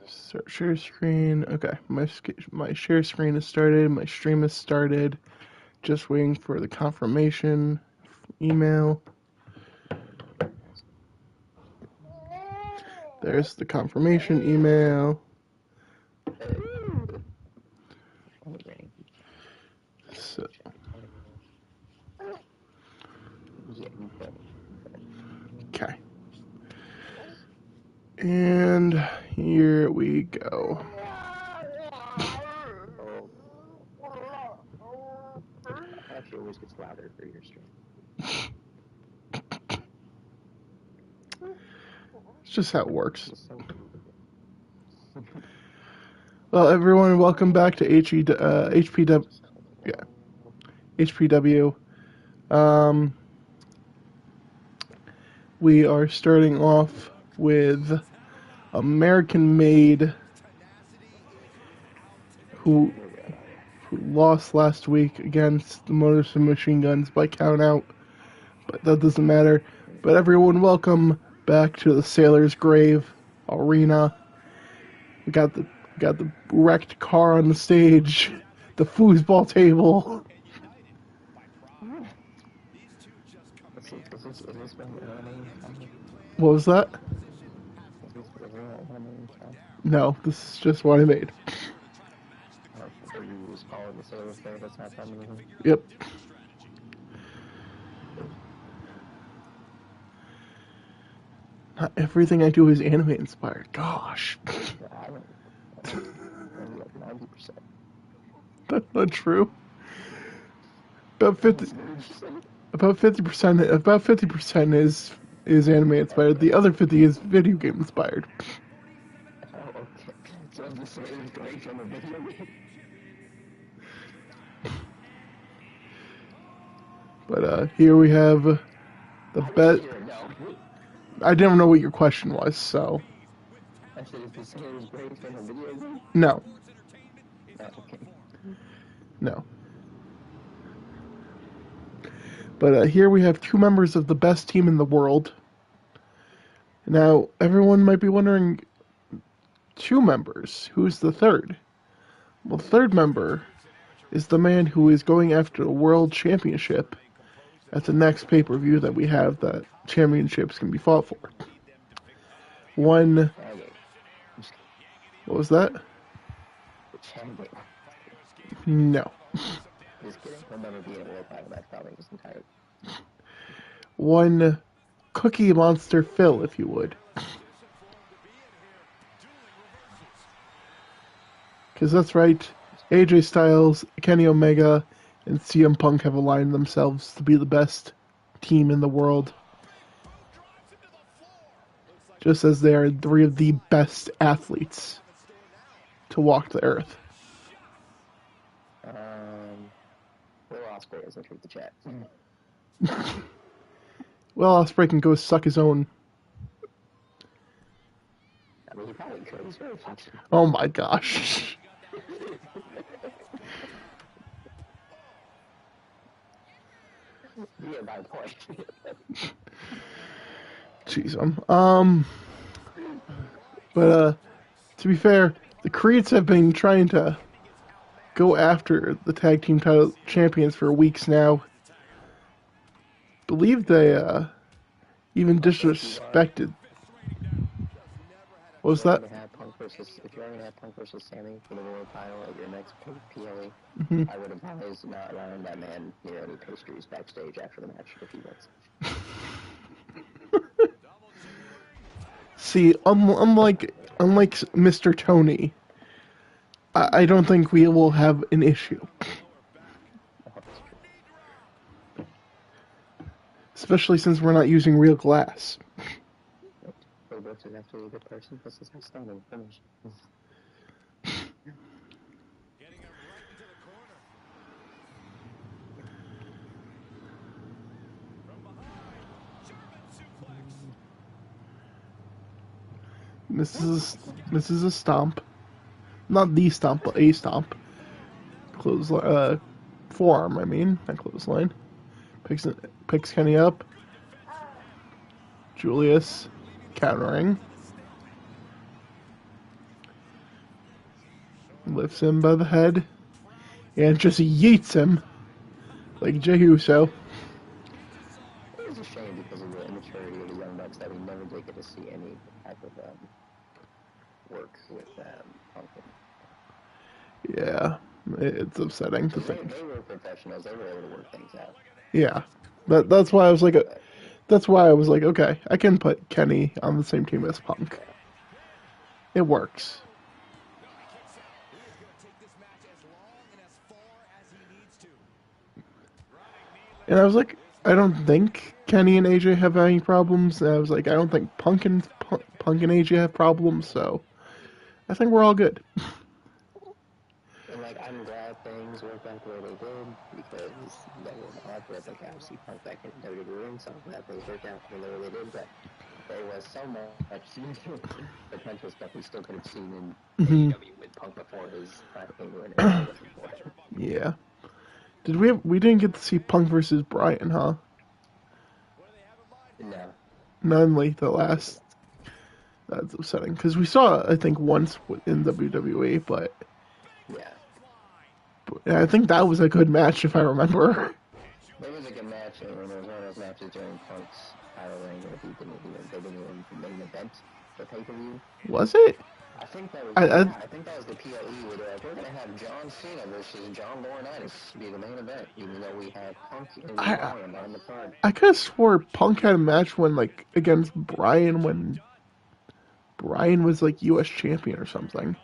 Start share screen. Okay, my share screen has started. My stream has started. Just waiting for the confirmation email. There's the confirmation email. So, okay. And here we go. Actually, always gets louder for your stream. It's just how it works. Well, everyone, welcome back to HPW. Yeah, HPW. We are starting off with American-made, who lost last week against the Motors and Machine Guns by count out, but that doesn't matter. But everyone, welcome back to the Sailor's Grave Arena. We got the wrecked car on the stage, the foosball table. Is this one the anime channel? What was that? Is this the real anime channel? No, this is just what I made. Oh, so you just follow the Sailor's Grave, that's not anything? Yep. Not everything I do is anime inspired. Gosh. Yeah, I don't. Maybe like 90%. That's not true. About 50% is anime inspired. The other 50 is video game inspired. Oh, okay. So the Sailor's Grave from a video game? But here we have the bet. No. I didn't know what your question was, so I said, is the Sailor's Grave from a video game? no, Oh, okay. no. But here we have two members of the best team in the world. Now, everyone might be wondering, two members, who's the third? Well, the third member is the man who is going after the world championship at the next pay-per-view that we have that championships can be fought for. One... What was that? No. Just kidding. He'll never be able to find that probably his entire... One Cookie Monster Phil, if you would. Because that's right, AJ Styles, Kenny Omega, and CM Punk have aligned themselves to be the best team in the world. Just as they are three of the best athletes to walk the earth. Will Ospreay doesn't treat the chat. Well, Ospreay can go suck his own. I mean, he probably could. He's very flexible. Oh my gosh. Yeah, by point. Jeez, but to be fair, the Creeds have been trying to go after the tag team title champions for weeks now. Believe they even disrespected. What was that? If you're going to have Punk versus Sammy for the world title at your next PA, I would advise not allowing that man near any pastries backstage after the match if he wins. See, unlike Mr. Tony, I don't think we will have an issue. Especially since we're not using real glass. Roberts is actually a good person. This is a stunning finish. This is a stomp. Not the stomp, but a stomp. Forearm, I mean, not clothesline. Picks Kenny up. Julius countering. lifts him by the head and just yeets him like Jey Uso. It was a shame because of the immaturity of the Young Bucks that we never did get to see any type of work with Pumpkin. Yeah, it's upsetting to think. They were professionals. They were able to work things out. Yeah, that's why I was like, that's why I was like, okay, I can put Kenny on the same team as Punk. It works. And I was like, I don't think Kenny and AJ have any problems. And I was like, I don't think Punk and AJ have problems. So I think we're all good. And like, I'm glad things worked out the way they did because they were not with like obviously Punk back in WWE, so I'm glad things worked out the way they did. But there was so much potential stuff we still could have seen in AEW with Punk before his last thing went in. Yeah. We didn't get to see Punk versus Bryan, huh? No. None like the last. That's upsetting because we saw I think once in WWE, but Yeah. I think that was a good match if I remember. It was a good match, and it was one of those matches during Punk's title reign where they didn't even main event the pay-per-view. Was it? I think that was I think that was the PLE where they're like, we're gonna have John Cena versus John Laurinaitis be the main event, even though we have Punk and Bryan on the card. I could have swore Punk had a match when like against Bryan when Bryan was like U.S. champion or something.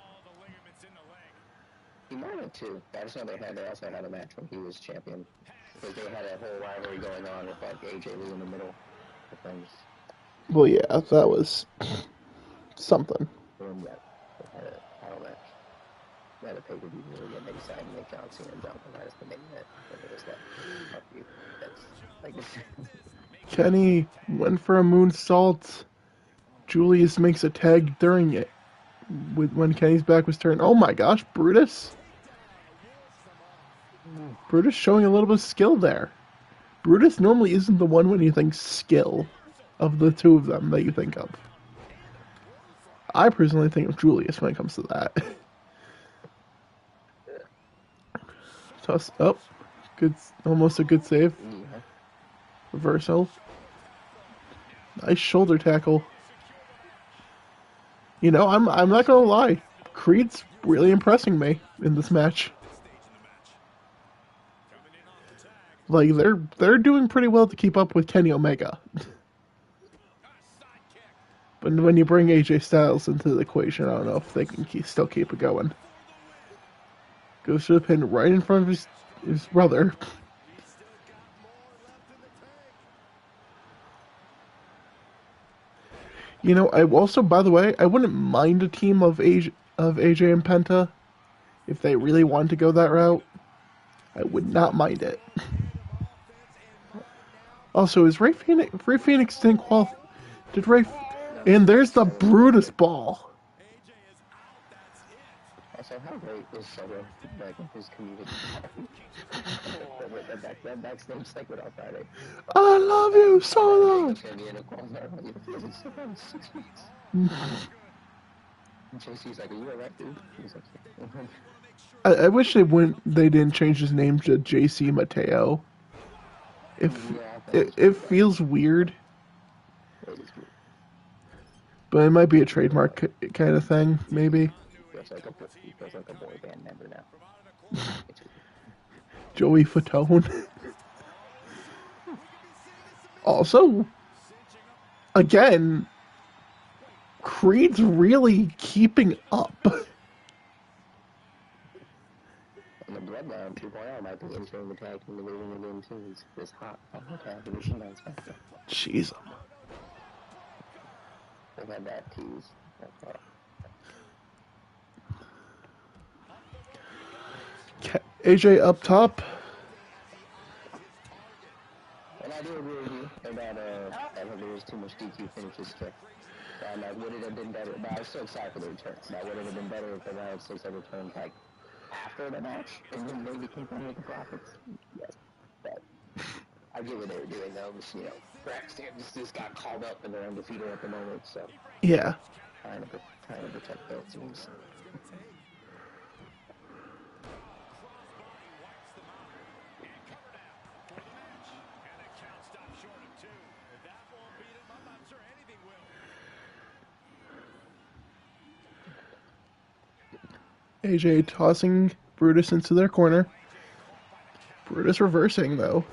He might have too. I just know they also had a match when he was champion because they had a whole rivalry going on with like AJ Lee in the middle of things. Well, yeah, that was something. And yeah, they had a title match. They had a pay-per-view and they decided to make John Cena and John Laurinaitis the main event, and it was like, fuck you. That's like. Kenny went for a moonsault. Julius makes a tag during it when Kenny's back was turned. Oh my gosh, Brutus! Brutus showing a little bit of skill there. Brutus normally isn't the one when you think skill of the two of them that you think of. I personally think of Julius when it comes to that. Toss up. Good, almost a good save. Yeah. Reversal. Nice shoulder tackle. You know, I'm not gonna lie. Creed's really impressing me in this match. Like they're doing pretty well to keep up with Kenny Omega. But when you bring AJ Styles into the equation, I don't know if they can still keep it going. Goes to the pin right in front of his brother. You know, I also, by the way, I wouldn't mind a team of AJ and Penta if they really wanted to go that route. I would not mind it. Also, is Ray Phoenix didn't qualify? Did Ray? And there's the Brutus ball. Also, how great is Solo back in his community? that backstage segment on Friday. I love you, Solo. JC's like, are you alright, dude? He's like, I wish they didn't change his name to JC Mateo. It feels weird. But it might be a trademark kind of thing, maybe. He feels like a boy band member now. Joey Fatone. Also, again, Creed's really keeping up. And the Bloodline 2.0 might be entering the tag team division again too. This hot tag division on SmackDown. Jeez. They had that tease. AJ up top. And I do agree with you about there was too much DQ finishes to. Like, would it have been better? But I was so excited for the return. That would it have been better if the Riot Six had returned like after the match and then maybe came down with the profits? Yes, but I get what they were doing though. Just, you know, Braxton just got called up and they're undefeated at the moment, so yeah, trying to protect their teams. AJ tossing Brutus into their corner. Brutus reversing, though.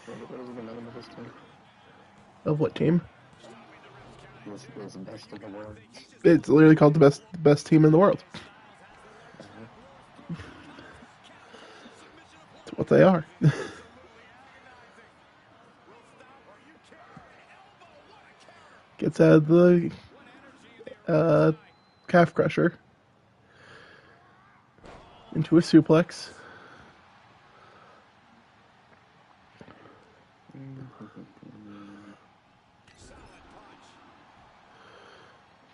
What is the name of this team? Of what team? This is the best in the world. It's literally called the best team in the world. It's what they are. Gets out of the calf crusher into a suplex.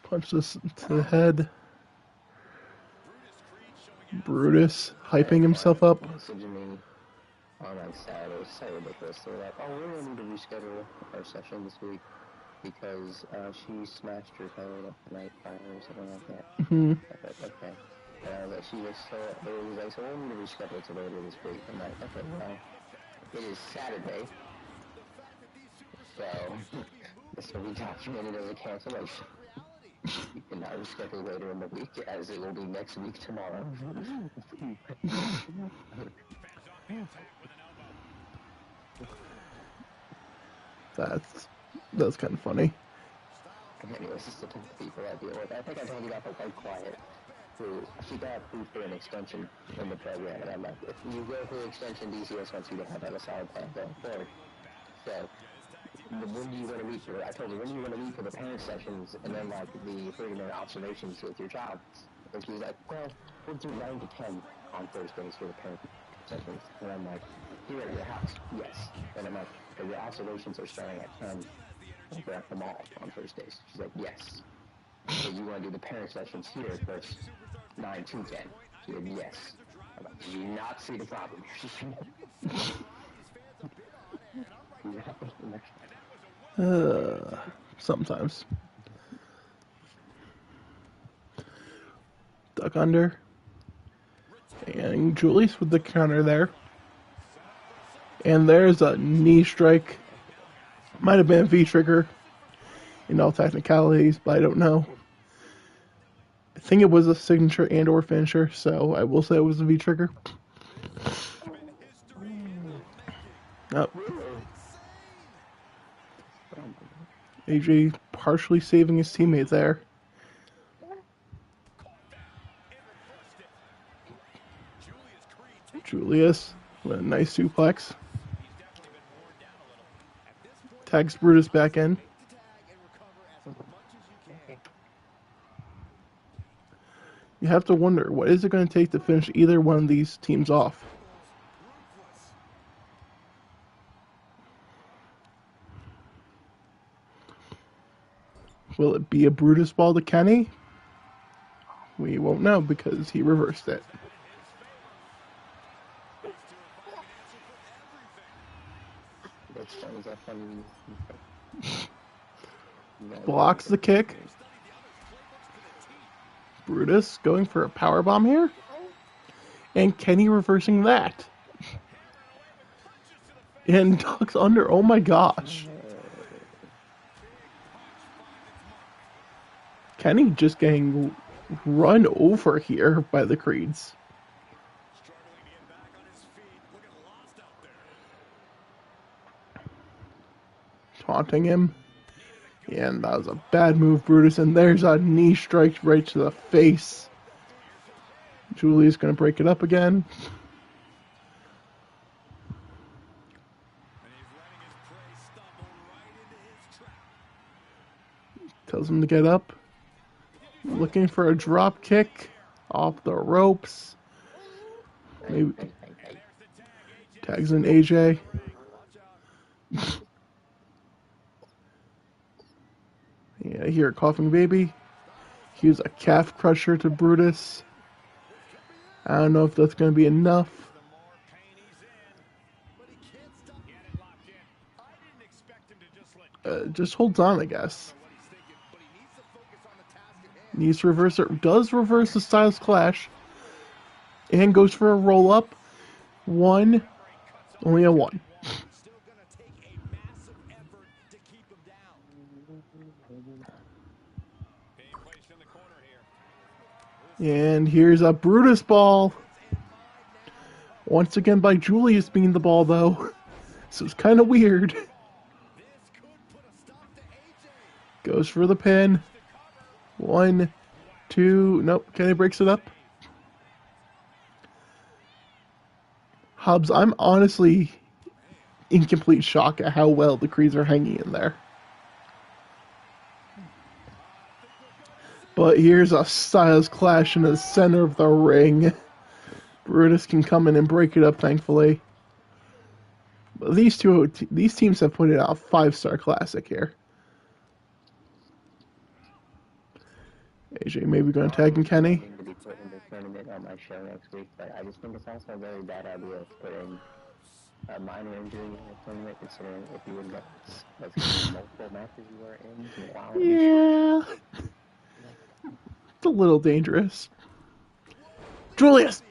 Punch this to the head. Brutus hyping himself up. Messaging me on like Saturday. It was so ridiculous. They were like, "Oh, we're gonna need to reschedule our session this week because she smashed her toe up the night prior or something like that." Mm-hmm. I thought, okay. And I was like, she was so. It was like, so we'll need to reschedule to later this week. I'm like, okay, well, it is Saturday, so this will be documented as a cancellation. You can now reschedule later in the week, as it will be next week tomorrow. That's kind of funny. Anyways, just the type of people I deal with. I think I told you about the White Quiet, who she got approved for an extension in the program, and I'm like, if you go for an extension, DCS wants you to have a solid plan going forward. So, when do you want to meet for? I told her, when do you want to meet for the parent sessions, and then like the 30-minute observations with your child? And she was like, well, we'll do 9 to 10 on Thursdays for the parent sessions. And I'm like, here at your house, yes. And I'm like, but your observations are starting at 10. We're at the mall on Thursdays. She's like, yes. So you want to do the parent sessions here first, 9 to 10? She said, yes. I'm like, do you not see the problem? Sometimes. Duck under. And Julius with the counter there. And there's a knee strike. Might have been a V-trigger in all technicalities, but I don't know. I think it was a signature and or finisher, so I will say it was a V-trigger. Oh. AJ partially saving his teammate there. Julius with a nice suplex. Tags Brutus back in. You have to wonder, what is it going to take to finish either one of these teams off? Will it be a Brutus ball to Kenny? We won't know because he reversed it. Blocks the kick. Brutus going for a powerbomb here. And Kenny reversing that. And ducks under. Oh my gosh. Kenny just getting run over here by the Creeds. Taunting him. And that was a bad move, Brutus. And there's a knee strike right to the face. Julie's going to break it up again. Tells him to get up. Looking for a drop kick off the ropes. Maybe tags in AJ. Yeah, I hear a coughing baby. Here's a calf crusher to Brutus. I don't know if that's going to be enough. Just holds on, I guess. Needs to reverse it. Does reverse the Styles Clash. And goes for a roll up. One. Only a one. And here's a Brutus ball. Once again by Julius being the ball, though. So it's kind of weird. Goes for the pin. 1, 2. Nope. Kenny breaks it up. Hobbs, I'm honestly in complete shock at how well the Creeds are hanging in there. But here's a Styles clash in the center of the ring. Brutus can come in and break it up, thankfully. But these teams have put it out a 5-star classic here. AJ maybe going to tag in Kenny. To be put in the tournament on my show next week, but I just think it's also a very bad idea of putting a minor injury in the tournament, considering if you would get multiple matches you were in while Yeah. It's a little dangerous. Julius!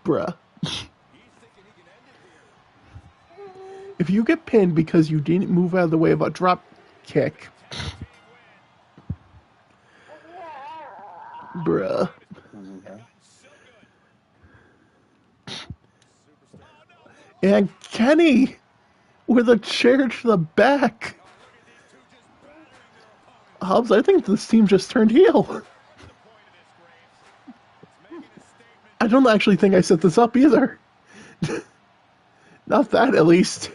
Bruh. If you get pinned because you didn't move out of the way of a drop kick, bruh. And Kenny with a chair to the back. Hobbs, I think this team just turned heel. I don't actually think I set this up either. Not that, at least.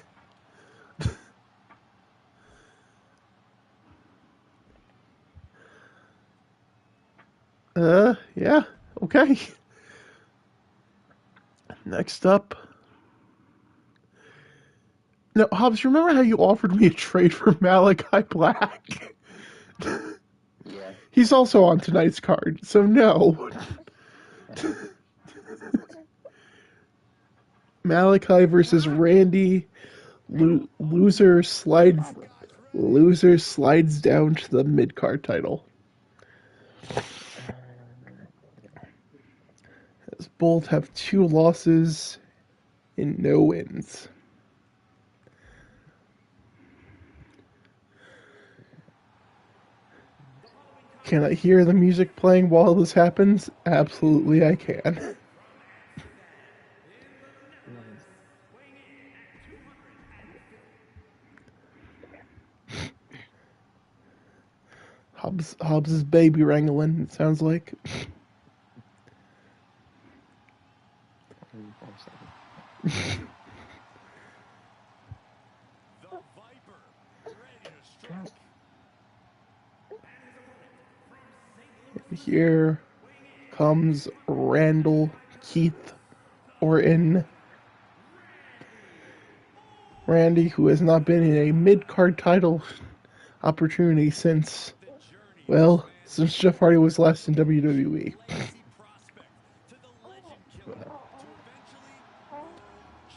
Yeah, okay. Next up. Now, Hobbs, remember how you offered me a trade for Malachi Black? Yeah. He's also on tonight's card, so no. Malachi versus Randy. Loser slides down to the mid-card title. As both have 2 losses and no wins. Can I hear the music playing while this happens? Absolutely I can. Hobbs's baby wrangling, it sounds like. Here comes Randall Keith Orton. Randy, who has not been in a mid-card title opportunity since Jeff Hardy was last in WWE.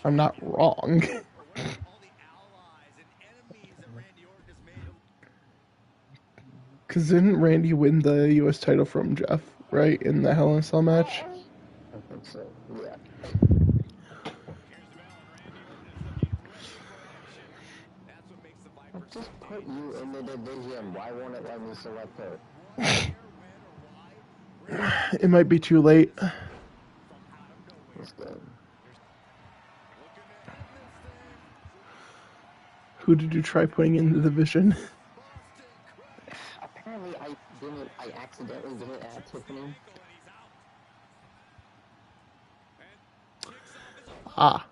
I'm not wrong. Because didn't Randy win the U.S. title from Jeff, right, in the Hell in a Cell match? I think so, yeah. I'll just put you in the division. Why won't it let me select her? It might be too late. Let's go. Who did you try putting in the division? Apparently, I accidentally didn't add Tiffany. Ah.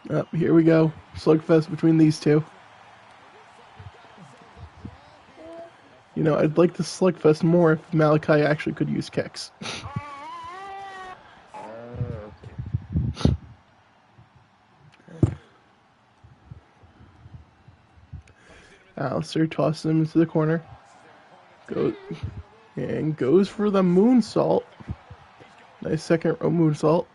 Oh, here we go. Slugfest between these two. You know, I'd like the Slugfest more if Malachi actually could use kicks. Alistair tosses him into the corner. Goes for the moonsault. Nice second row moonsault.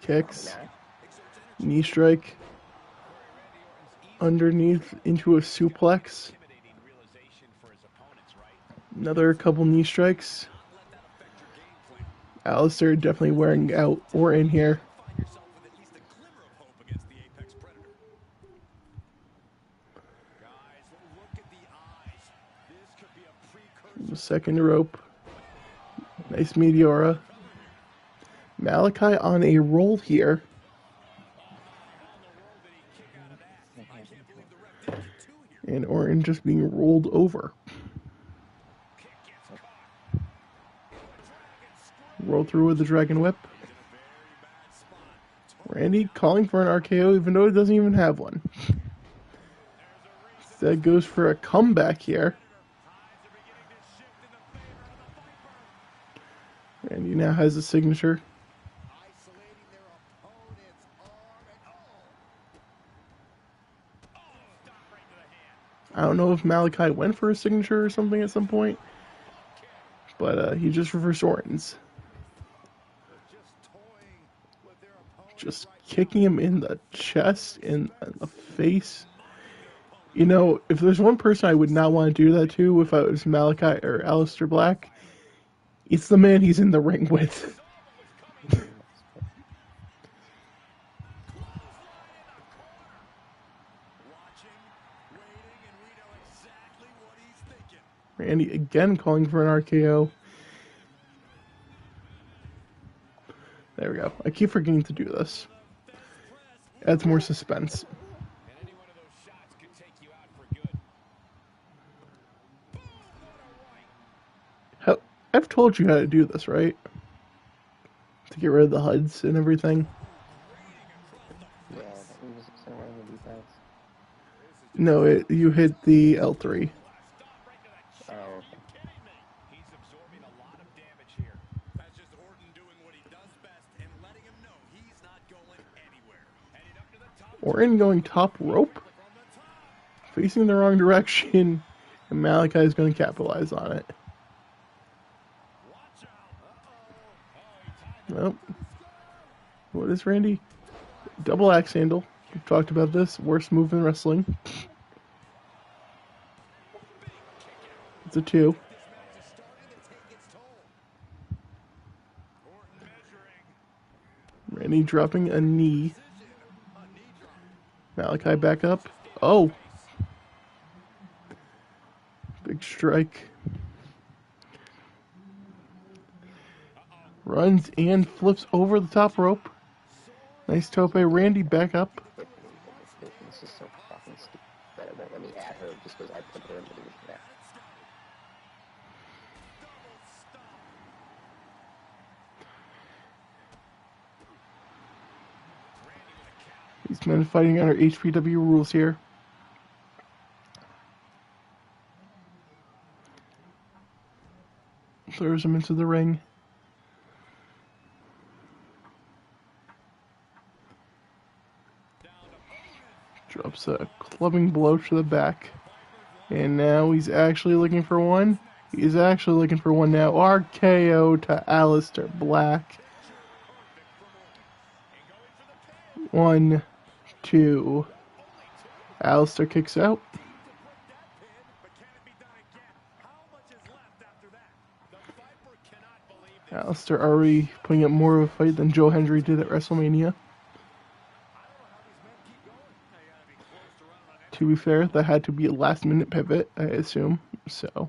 Kicks. Knee strike. Underneath into a suplex. Another couple knee strikes. Alistair definitely wearing out Orton here. Second rope. Nice Meteora. Malachi on a roll here. And Orton just being rolled over. Roll through with the Dragon Whip. Randy calling for an RKO even though he doesn't even have one. That goes for a comeback here. Randy now has a signature. I don't know if Malachi went for a signature or something at some point, but he just reversed Orton's. Just kicking him in the chest, in the face. You know, if there's one person I would not want to do that to if I was Malachi or Aleister Black, it's the man he's in the ring with. Randy again calling for an RKO. There we go. I keep forgetting to do this. Adds more suspense. I've told you how to do this, right? To get rid of the HUDs and everything. Yeah, he was somewhere in the defense. No, you hit the L3. Oh, okay. Orton going top rope, facing the wrong direction, and Malachi is going to capitalize on it. Nope. What is Randy? Double axe handle. We've talked about this. Worst move in wrestling. It's a 2. Randy dropping a knee. Malachi back up. Oh! Big strike. Runs and flips over the top rope. Nice tope. Randy back up. This is so fucking stupid that it won't let me add her just because I put her in the division now. These men fighting under HPW rules here. Throws him into the ring. Drops a clubbing blow to the back. And now he's actually looking for one. He's actually looking for one now. RKO to Aleister Black. 1, 2. Aleister kicks out. Aleister already putting up more of a fight than Joe Hendry did at WrestleMania. To be fair, that had to be a last-minute pivot, I assume. So,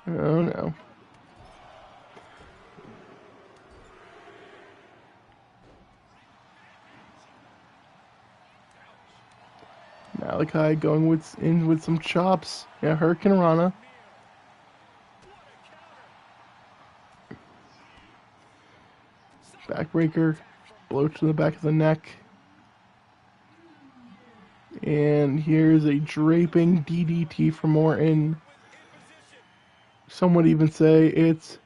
oh no. Malachi going in with some chops. Yeah, Hurricane Rana. Backbreaker. Blow to the back of the neck. And here's a draping DDT from Orton. Some would even say it's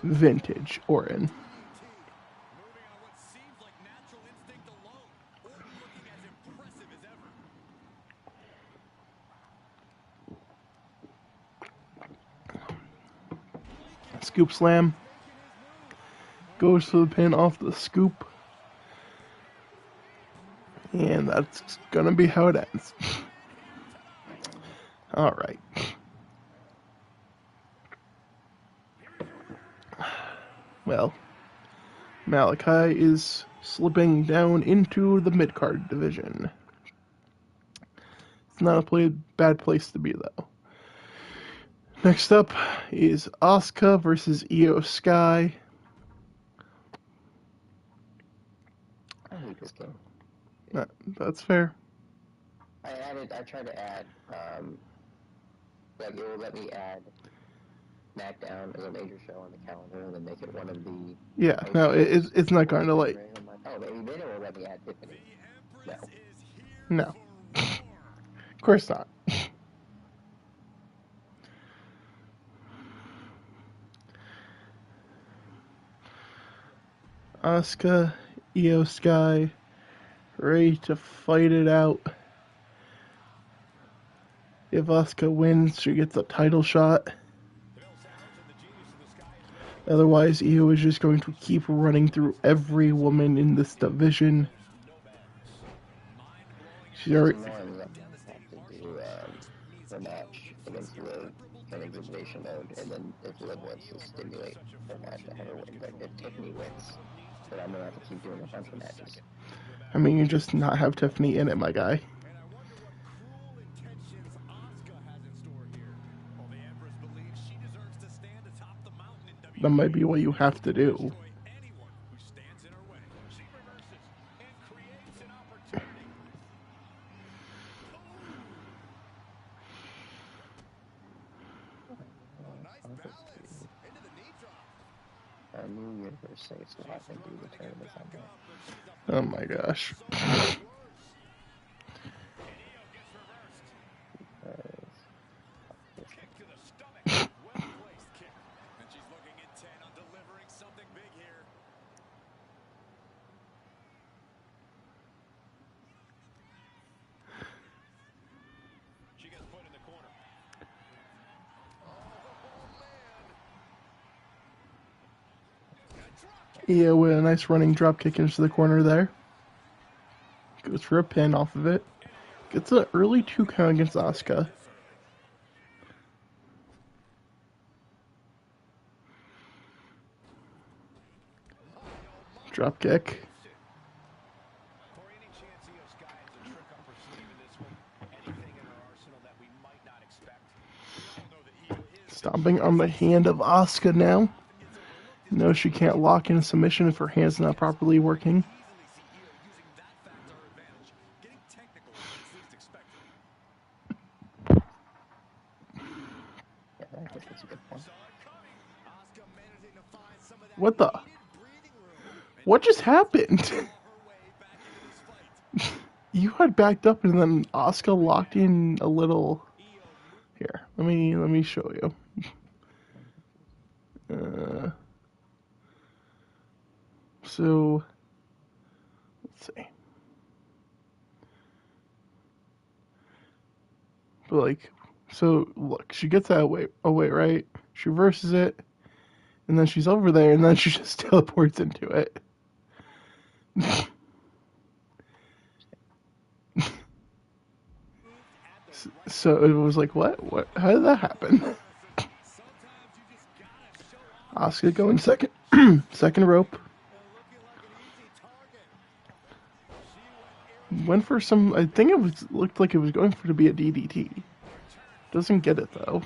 vintage Orton. Scoop slam. Goes for the pin off the scoop. And that's gonna be how it ends. All right. Well, Malachi is slipping down into the mid-card division. It's not a bad place to be, though. Next up is Asuka versus Io Sky. I hate this game. That's fair. I tried to add, like, it will let me add SmackDown as a major show on the calendar and then make it one of the. Yeah, no, it's not going to like. I'm like, oh, maybe then it will let me add Tiffany. No. No. Of course not. Asuka, Io Sky, ready to fight it out. If Asuka wins, she gets a title shot. Otherwise, Io is just going to keep running through every woman in this division. She's already. The match against Liv in exhibition mode, and then if Liv wants to stimulate her match to have her win, but if Tiffany wins, then I'm gonna have to keep doing a bunch of matches. I mean, you just not have Tiffany in it, my guy. That might be what you have to do. New Universe saves life and do the tournament someday. Oh my gosh. Yeah, with a nice running drop kick into the corner there. Goes for a pin off of it. Gets an early 2 count against Asuka. Drop kick. Stomping on the hand of Asuka now. No, she can't lock in a submission if her hand's not properly working. What the? What just happened? You had backed up and then Asuka locked in a little. Here, let me show you. So let's see. But like, so look, she gets that away, right? She reverses it, and then she's over there, and then she just teleports into it. So it was like, what? What? How did that happen? Asuka going second, second rope. Went for some. I think it was looked like it was going for to be a DDT. Doesn't get it though.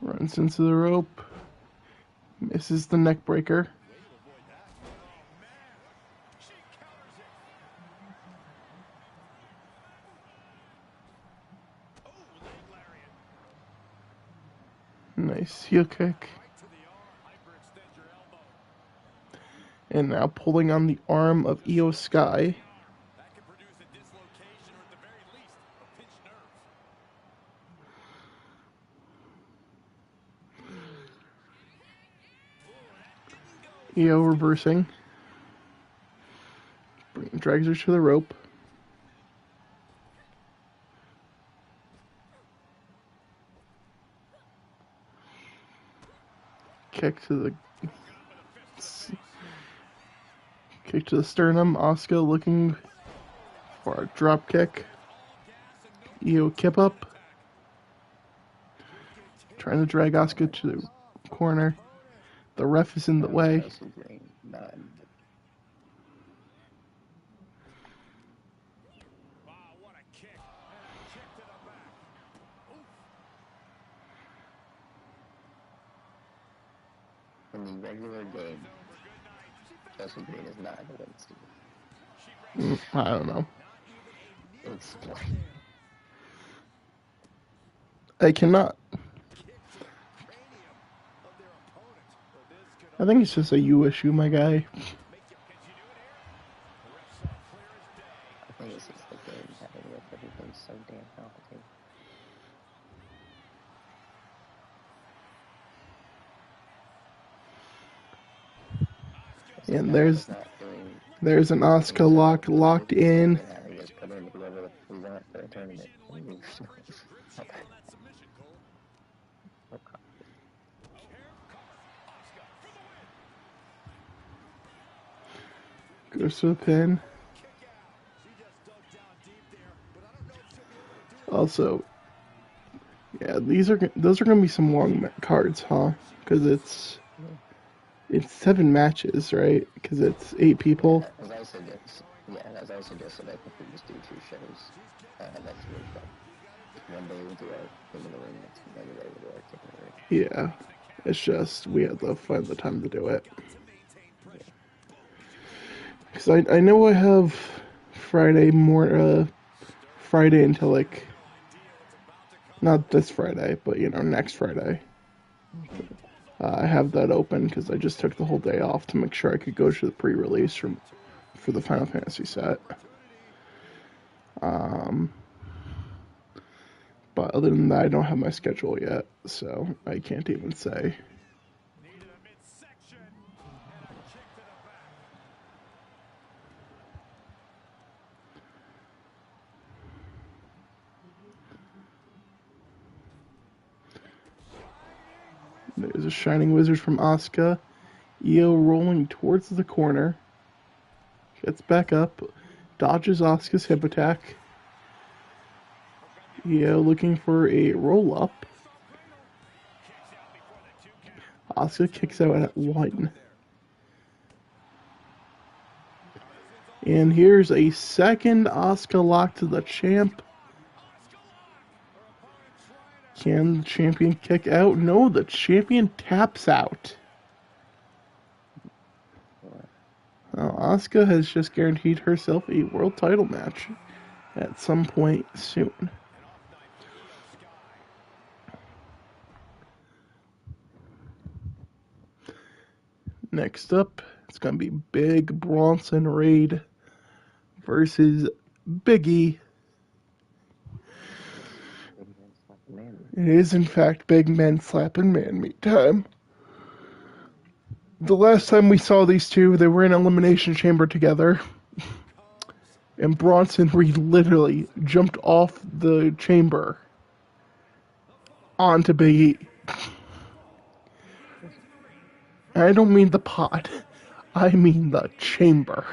Runs into the rope. Misses the neck breaker. Nice heel kick. And now pulling on the arm of Io Sky. Io reversing. Drags her to the rope. Kick to the sternum. Asuka looking for a drop kick. Io kip up. Trying to drag Asuka to the corner. The ref is in the way. In the regular game, Chelsea Green is not the Wednesday. I don't know. Explain. I cannot. I think it's just a you issue, my guy. I think it's just the game having with everything so damn complicated. And there's an Asuka locked in. Goes to the pin. Also, yeah, those are gonna be some long cards, huh? Because it's 7 matches, right? Because it's 8 people. As I suggested, I think we just do 2 shows next week. One day we'll do our King of the Ring, next another day we'll do our King of the Ring. Yeah, it's just we have to find the time to do it. Because I know I have Friday until like, not this Friday, but next Friday. I have that open because I just took the whole day off to make sure I could go to the pre-release for the Final Fantasy set. But other than that, I don't have my schedule yet, so I can't even say. There's a Shining Wizard from Asuka. Io rolling towards the corner. Gets back up. Dodges Asuka's hip attack. Io looking for a roll up. Asuka kicks out at 1. And here's a second Asuka lock to the champ. Can the champion kick out? No, the champion taps out. Now, Asuka has just guaranteed herself a world title match at some point soon. Next up, it's going to be Big Bronson Reed versus Biggie. It is, in fact, Big Men Slapping Man Meat time. The last time we saw these two, they were in Elimination Chamber together. And Bronson Reed literally jumped off the chamber onto Biggie. I don't mean the pod. I mean the chamber.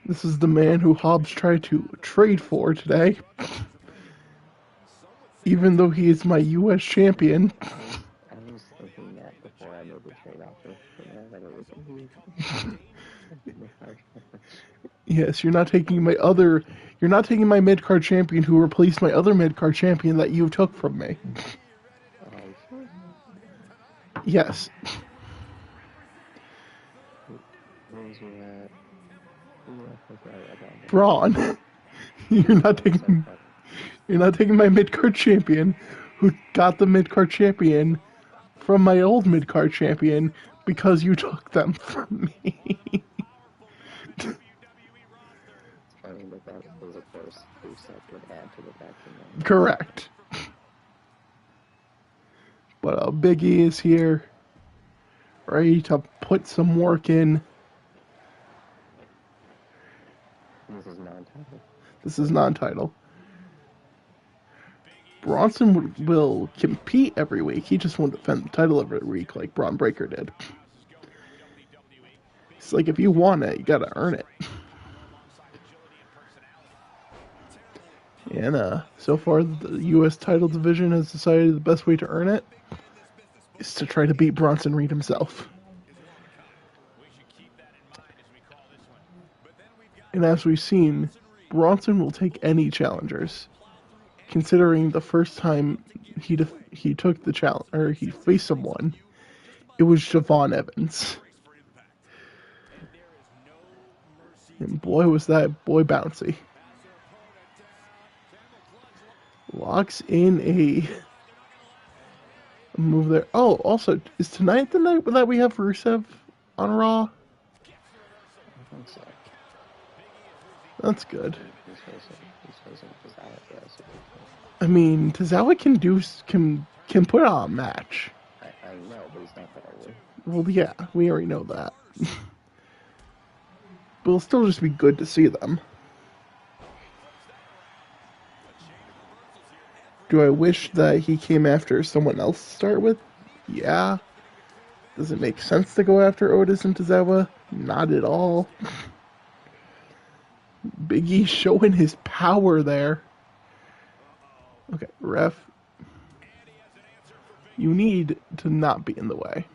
This is the man who Hobbs tried to trade for today. Even though he is my U.S. champion. I was thinking that before I made the trade offer. Yes, you're not taking my mid-card champion who replaced my other mid-card champion that you took from me. Yes. Braun. You're not taking my mid-card champion who got the mid-card champion from my old mid-card champion because you took them from me. Correct. But Biggie is here, ready to put some work in. This is non-title. Bronson will compete every week. He just won't defend the title every week like Braun Breaker did. It's like if you want it, you gotta earn it. And so far, the U.S. title division has decided the best way to earn it is to try to beat Bronson Reed himself. And as we've seen, Bronson will take any challengers. Considering the first time he took the challenge or he faced someone, it was Javon Evans. And boy, was that boy bouncy. Locks in a move there. Oh, also, is tonight the night that we have Rusev on Raw? I think so. That's good. He's facing Tozawa, yeah, so I mean, Tozawa can put on a match. I know, but he's not gonna win. Well, yeah, we already know that. But it'll still just be good to see them. Do I wish that he came after someone else to start with? Yeah. Does it make sense to go after Otis and Tozawa? Not at all. Big E showing his power there. Okay, ref. You need to not be in the way.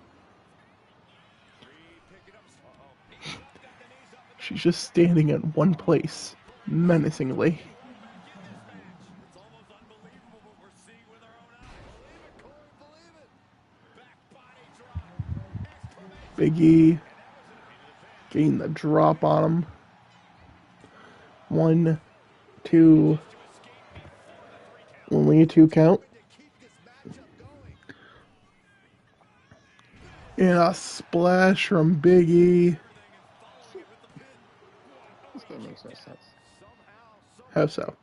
She's just standing in one place, menacingly. Big E getting the drop on him. 1, 2. Only a 2 count. And a splash from Big E. This game makes no sense. How so?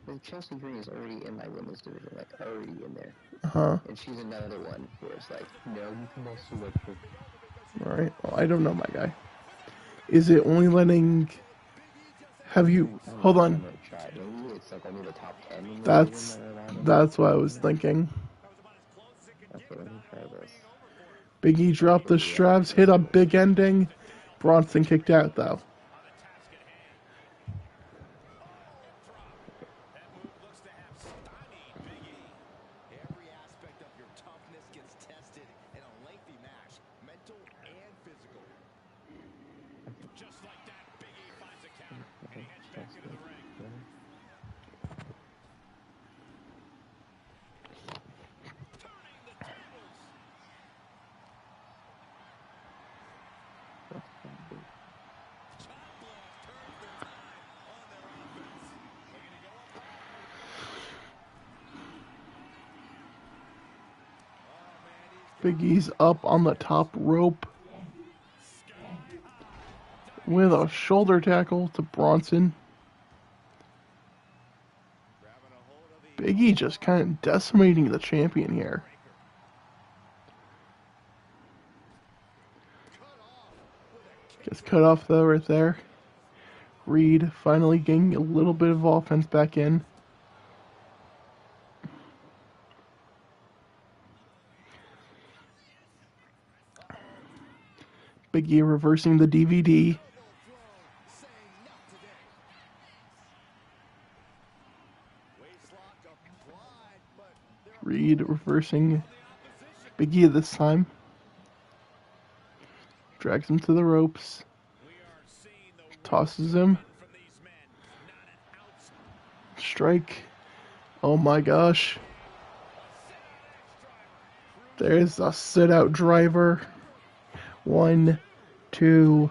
Well, Chelsea Green is already in my women's division, like already in there. And she's another one where it's like, no, you can also look for. Alright, well, I don't know, my guy. Is it only letting... Have you... Hold on. Maybe it's like only the top 10. That's what I was thinking. Okay, let me try this. Big E dropped the straps, hit a big ending. Bronson kicked out, though. Big E's up on the top rope with a shoulder tackle to Bronson. Big E just kind of decimating the champion here. Gets cut off though right there. Reed finally getting a little bit of offense back in. Big E reversing the DVD. Reed reversing Big E this time. Drags him to the ropes. Tosses him. Strike. Oh my gosh. There's a sit-out driver. 1, 2.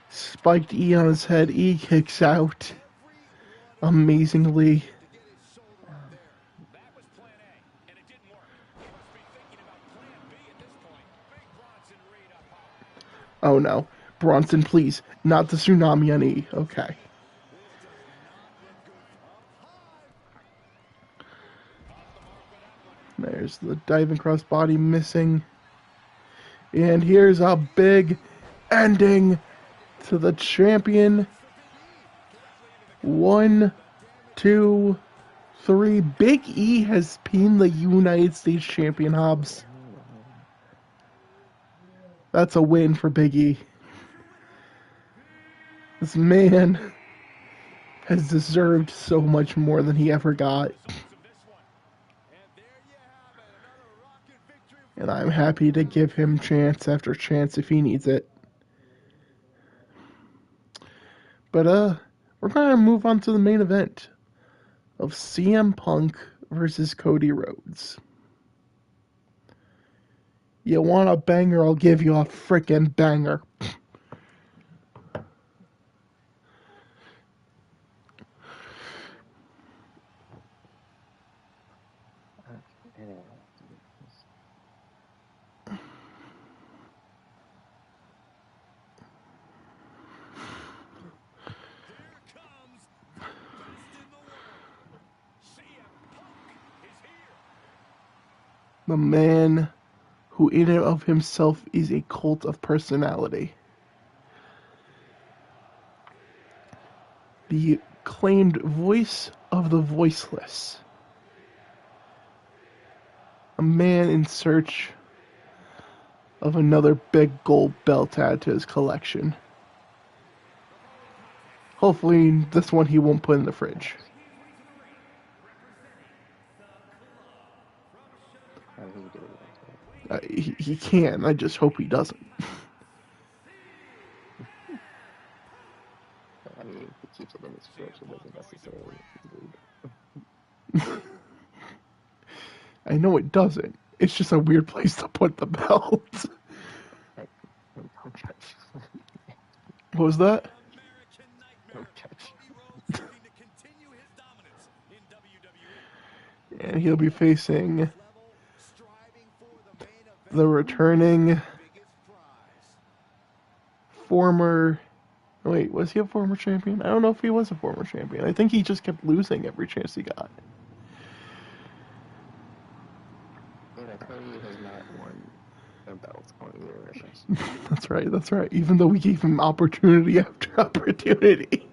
Spiked E on his head. E kicks out. Amazingly. Oh no. Bronson, please. Not the tsunami on E. Okay. There's the diving crossbody missing. And here's a big ending to the champion. 1, 2, 3. Big E has been the United States champion, Hobbs. That's a win for Big E. This man has deserved so much more than he ever got. And I'm happy to give him chance after chance if he needs it. But we're gonna move on to the main event of CM Punk versus Cody Rhodes. You want a banger? I'll give you a frickin' banger. The man who in and of himself is a cult of personality. The claimed voice of the voiceless. A man in search of another big gold belt to add to his collection. Hopefully this one he won't put in the fridge. He can, I just hope he doesn't. I mean, if he keeps it in his fridge, it doesn't necessarily lead. I know it doesn't. It's just a weird place to put the belt. Don't judge. What was that? Don't judge. And he'll be facing the returning former... Wait, was he a former champion? I don't know if he was a former champion. I think he just kept losing every chance he got. Yeah, Cody has not won a belt on either issues. That's right. Even though we gave him opportunity after opportunity.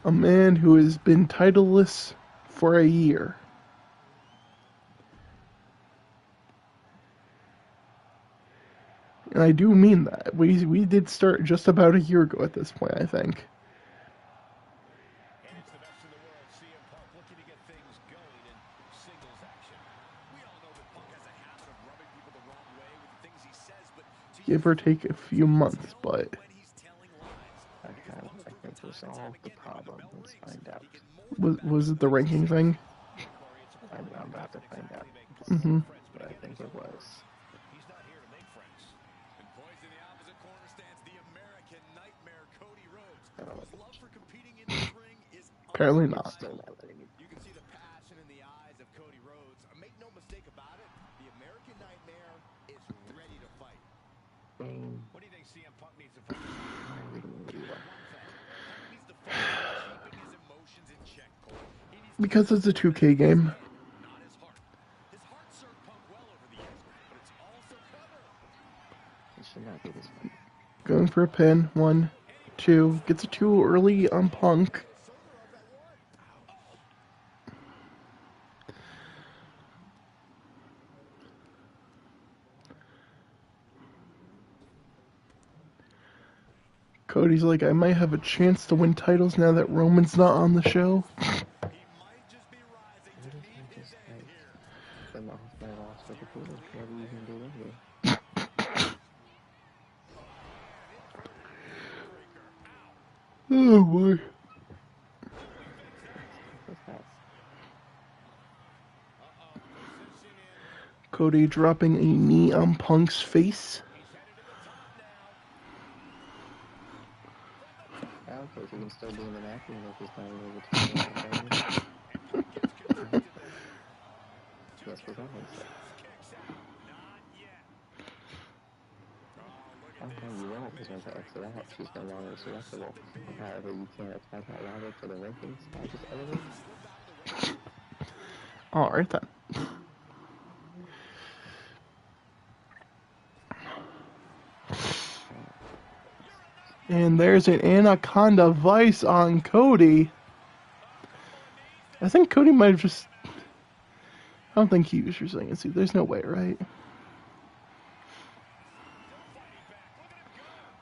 A man who has been titleless for a year. And I do mean that. We did start just about a year ago at this point, I think. Give or take a few months, but... I think we solved the problem. Let's find out. Was it the ranking thing? I'm about to find out. Mm-hmm. But I think it was. Apparently not. Still not letting me. You can see the passion in the eyes of Cody Rhodes. Make no mistake about it, the American Nightmare is ready to fight. What do you think CM Punk needs to focus on? Needs to focus on keeping his emotions in check, Cole. Because it's a 2K game. Not his heart. His heart served Punk well over the years, but it's also clever. It should not be this way. Going for a pin. 1, 2. Gets a 2 early on Punk. Cody's like, I might have a chance to win titles now that Roman's not on the show. Oh boy. Cody dropping a knee on Punk's face. Okay, so you can still be in the match even if he's not able to. Yes, we're going to. Okay, you won't because once I exit out, she's no longer selectable. However, you can't attack that longer for the rankings. I just elevate. Alright then. And there's an Anaconda Vice on Cody. I think Cody might have just... I don't think he was resiliency. There's no way, right?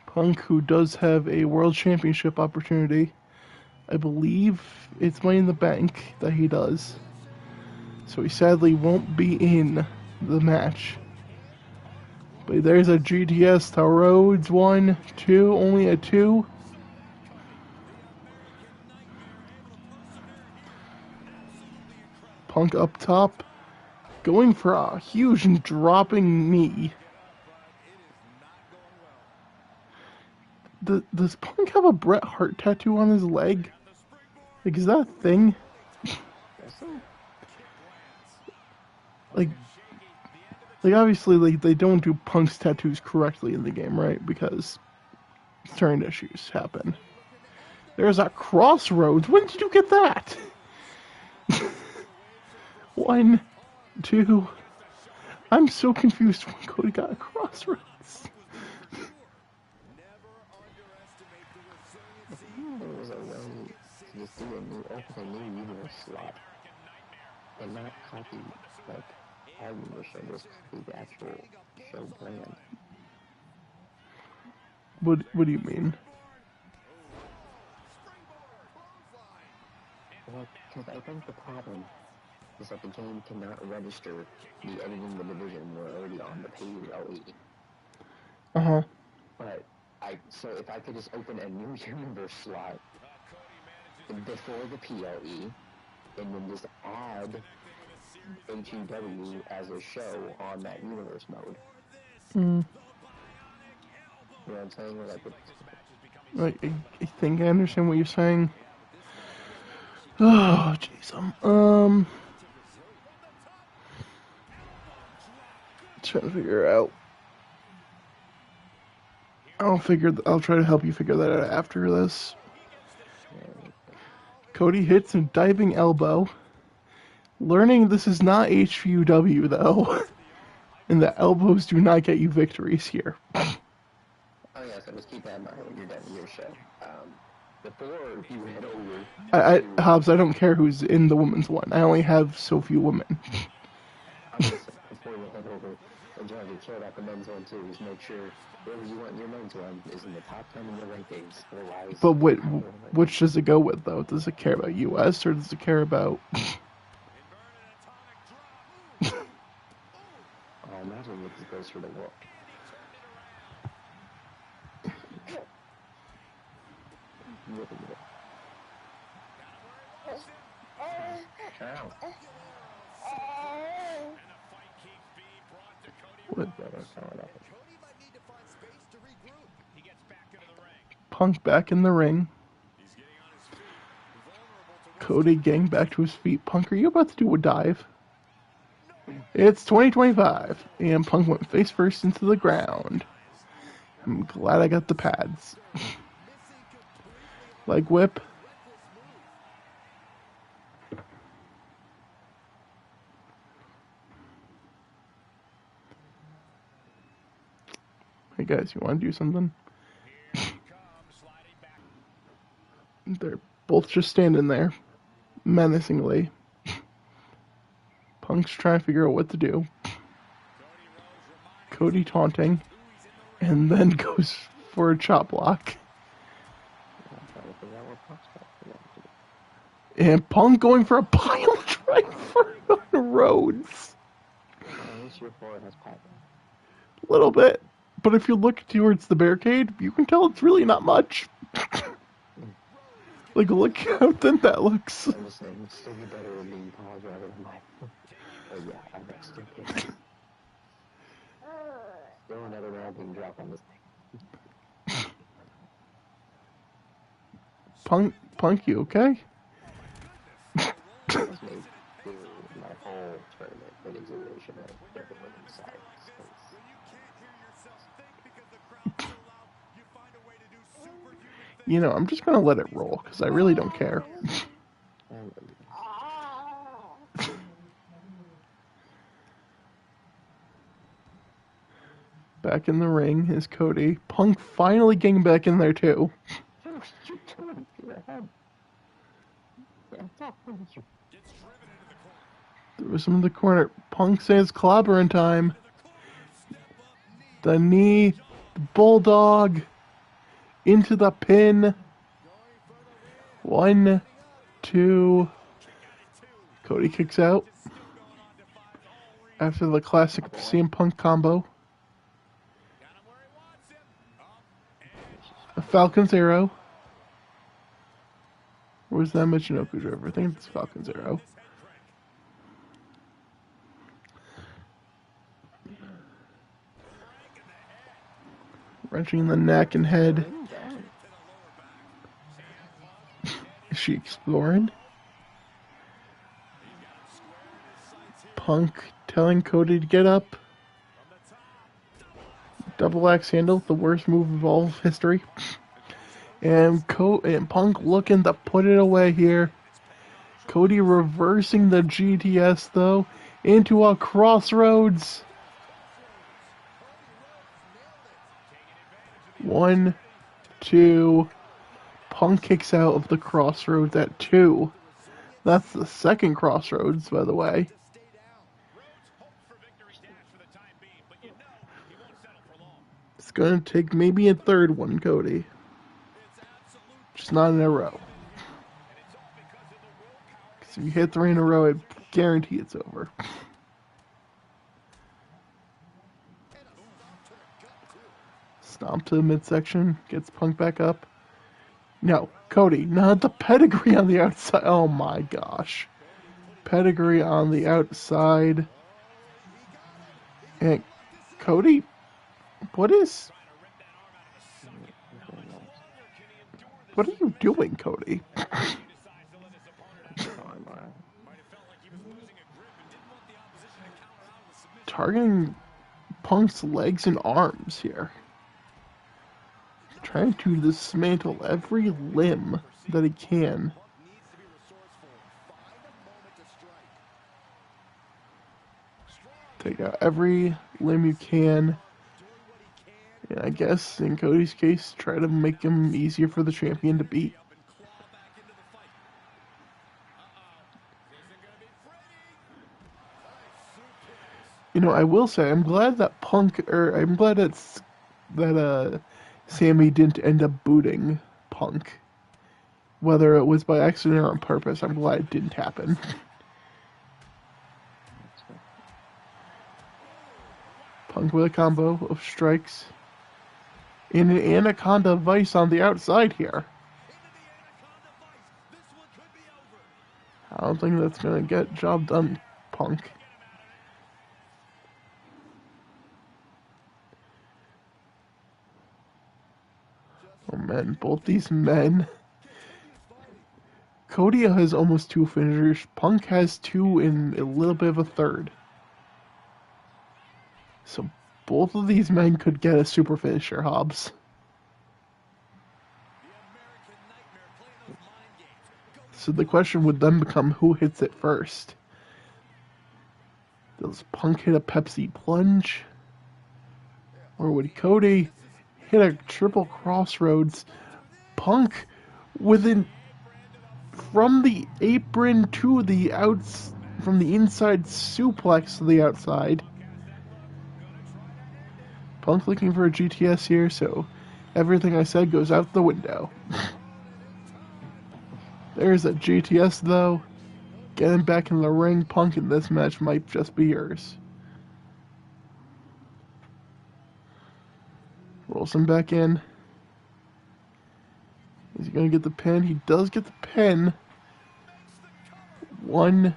Punk, who does have a World Championship opportunity. I believe it's Money in the Bank that he does. So he sadly won't be in the match. But there's a GTS to Rhodes. 1, 2, only a 2. Punk up top, going for a huge and dropping knee. Does Punk have a Bret Hart tattoo on his leg? Like, is that a thing? Like, obviously, like, they don't do Punk's tattoos correctly in the game, right? Because certain issues happen. There's a Crossroads. When did you get that? 1, 2. I'm so confused when Cody got a Crossroads. There was a way to just do open a new universe slot and not copy, like, our universe show, just copy the actual show brand. What do you mean? Well, because I think the problem is that the game cannot register the editing the division. We're already on the PLE. Uh-huh. But so if I could just open a new universe slot before the PLE and then just add HPW as a show on that universe mode. Mm. You know what I'm saying? Like, I think I understand what you're saying. Oh, jeez. Trying to figure out. I'll try to help you figure that out after this. Cody hits a diving elbow. Learning this is not HPW though, and the elbows do not get you victories here. Oh yeah, so just keep that in mind when you're done with your show. Before you head over. Hobbs, I don't care who's in the women's one. I only have so few women. Before you head over and try to care about the men's one too, just make sure whoever you want in your men's one is in the top 10 in the rankings. Otherwise, but which does it go with though? Does it care about US or does it care about? I imagine it goes for the world. What? Punk back in the ring. Cody getting back to his feet. Punk, are you about to do a dive? It's 2025, and Punk went face first into the ground. I'm glad I got the pads. Leg whip. Hey guys, you want to do something? They're both just standing there, menacingly. Punk's trying to figure out what to do. Cody taunting, and then goes for a chop block. And Punk going for a pile driver on Rhodes. A little bit. But if you look towards the barricade, you can tell it's really not much. Like, look how thin that looks. I'm just saying, it's still better than being paused rather than mine. Oh yeah, I bet still kidding. Still another round being dropped on this thing. Punk, you okay? That was made through my whole tournament and exhibition of the women's side. You know, I'm just gonna let it roll, because I really don't care. Back in the ring is Cody. Punk finally getting back in there too. What are you doing? Get ahead. Yeah, fuck, what are you? There was him in the corner. Punk says clobbering time. The knee, the bulldog, into the pin. 1, 2. Cody kicks out after the classic CM Punk combo. A Falcon's Arrow. Where's that Michinoku driver? I think it's Falcon's Arrow. Wrenching the neck and head. Is she exploring? Punk telling Cody to get up. Double axe handle, the worst move of all of history. And Punk looking to put it away here. Cody reversing the GTS though into a crossroads. 1, 2. Punk kicks out of the crossroads at 2. That's the second crossroads, by the way. It's going to take maybe a third one, Cody. Just not in a row. Because if you hit 3 in a row, I guarantee it's over. Stomp to the midsection, gets Punk back up. No, Cody, not the pedigree on the outside. Oh my gosh. Pedigree on the outside. And Cody, what are you doing, Cody? Targeting Punk's legs and arms here. Trying to dismantle every limb that he can. Take out every limb you can. And I guess, in Cody's case, try to make him easier for the champion to beat. You know, I will say, I'm glad that Sammy didn't end up booting Punk. Whether it was by accident or on purpose, I'm glad it didn't happen. Punk with a combo of strikes. And an Anaconda Vice on the outside here. I don't think that's going to get job done, Punk. Oh man, both these men. Cody has almost 2 finishers. Punk has 2 and a little bit of a third. So both of these men could get a super finisher, Hobbs. So the question would then become who hits it first. Does Punk hit a Pepsi plunge? Or would Cody hit a triple crossroads? Punk from the apron to the from the inside suplex to the outside. Punk looking for a GTS here, so everything I said goes out the window. There's a GTS though. Getting back in the ring, Punk, in this match might just be yours. Rolls him back in. Is he going to get the pin? He does get the pin. 1,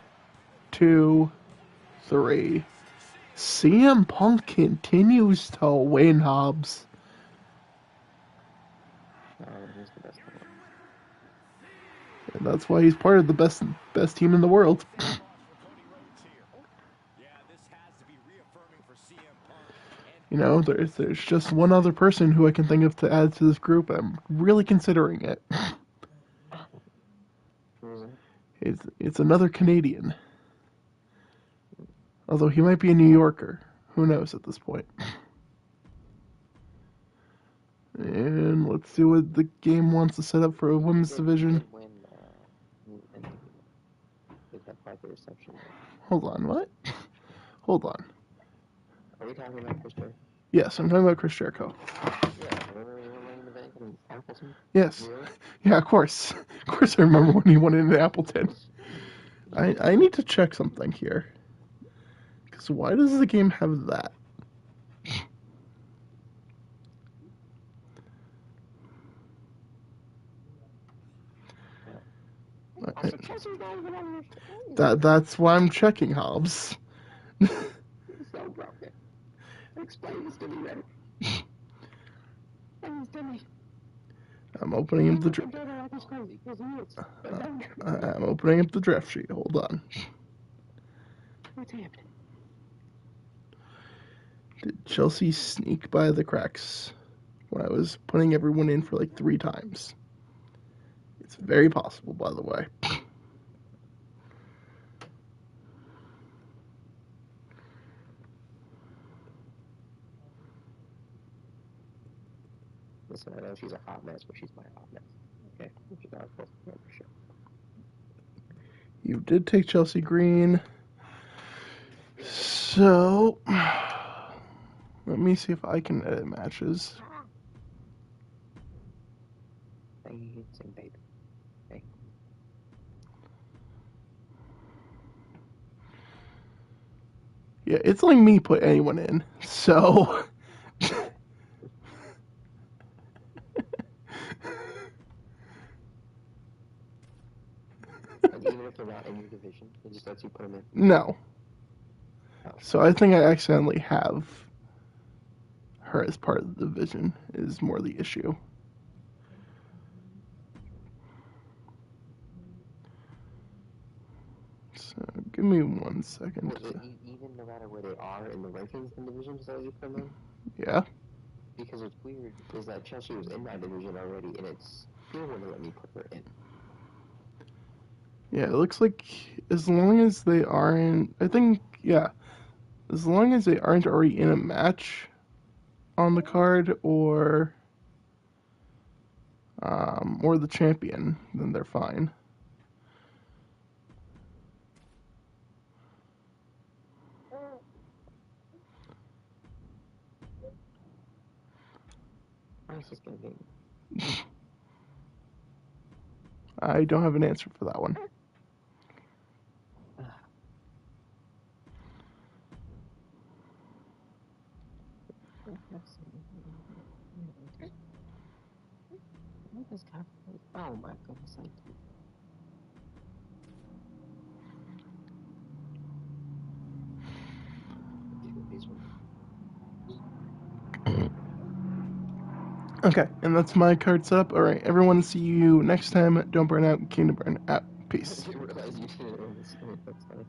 2, 3. CM Punk continues to win, Hobbs. And that's why he's part of the best team in the world. You know, there's just one other person who I can think of to add to this group. I'm really considering it. It's another Canadian. Although he might be a New Yorker. Who knows at this point. let's see what the game wants to set up for a women's division. Win, with that pocket reception. Hold on, what? Hold on. Are we talking about Chris Jericho? Yes, I'm talking about Chris Jericho. Yeah, remember when he won Money in the Bank in Appleton? Yes. Really? Yeah, of course. Of course I remember when he won it in Appleton. I need to check something here. Because why does the game have that? That's why I'm checking, Hobbs. He's so broken. Explain this to me, man. I'm opening up the I'm opening up the draft sheet. Hold on. What's happening? Did Chelsea sneak by the cracks when I was putting everyone in for like 3 times? It's very possible, by the way. Listen, I know she's a hot mess, but she's my hot mess. Okay? She's not supposed to membership. You did take Chelsea Green. So, let me see if I can edit matches. Same baby. Hey. Yeah, it's letting me put anyone in. So, And even if they're not in your division, it just lets you put them in. no. Oh. So I think I accidentally have her as part of the division is more the issue. So give me 1 second. Was it even no matter where they are in the rankings and divisions that you put them in? Yeah. Because what's weird is that Chelsea was in my division already, and it's still going to let me put her in. Yeah, it looks like as long as they aren't, I think, yeah, as long as they aren't already in a match on the card or the champion, then they're fine. Why is this going to be? I don't have an answer for that one. Oh my goodness, I do. Okay, and that's my card setup. All right, everyone, see you next time. Don't burn out, Kingdom Burn out. Peace. I didn't realize you didn't. That's funny.